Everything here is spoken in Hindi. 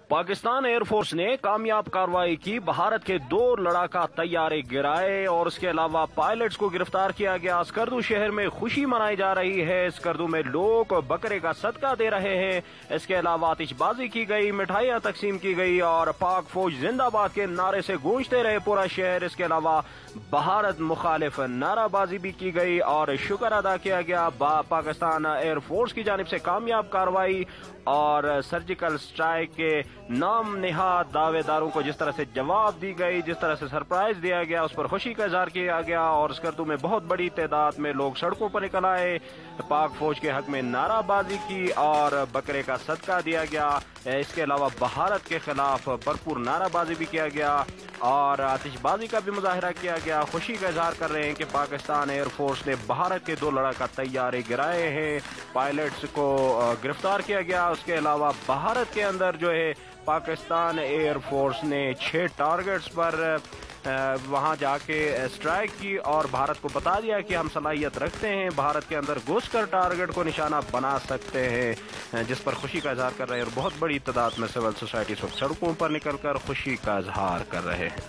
पाकिस्तान एयरफोर्स ने कामयाब कार्रवाई की। भारत के 2 लड़ाका तैयारे गिराए और उसके अलावा पायलट्स को गिरफ्तार किया गया। स्कर्दू शहर में खुशी मनाई जा रही है। स्कर्दू में लोग बकरे का सदका दे रहे हैं। इसके अलावा आतिशबाजी की गई, मिठाइयां तकसीम की गई और पाक फौज जिंदाबाद के नारे से गूंजते रहे पूरा शहर। इसके अलावा भारत मुखालिफ नाराबाजी भी की गई और शुक्र अदा किया गया पाकिस्तान एयरफोर्स की जानिब से कामयाब कार्रवाई और सर्जिकल स्ट्राइक के नाम निहाद दावेदारों को जिस तरह से जवाब दी गई, जिस तरह से सरप्राइज दिया गया, उस पर खुशी का इजहार किया गया। और स्कर्दू में बहुत बड़ी तादाद में लोग सड़कों पर निकल आए, पाक फौज के हक में नाराबाजी की और बकरे का सदका दिया गया। इसके अलावा भारत के खिलाफ भरपूर नाराबाजी भी किया गया और आतिशबाजी का भी मुजाहरा किया गया। खुशी का इजहार कर रहे हैं कि पाकिस्तान एयरफोर्स ने भारत के 2 लड़ाका तैयारे गिराए हैं, पायलट्स को गिरफ्तार किया गया। उसके अलावा भारत के अंदर जो है पाकिस्तान एयरफोर्स ने 6 टारगेट्स पर वहां जाके स्ट्राइक की और भारत को बता दिया कि हम सलाहियत रखते हैं, भारत के अंदर घुसकर टारगेट को निशाना बना सकते हैं, जिस पर खुशी का इजहार कर रहे हैं। और बहुत बड़ी तादाद में सिविल सोसाइटी सड़कों पर निकलकर खुशी का इजहार कर रहे हैं।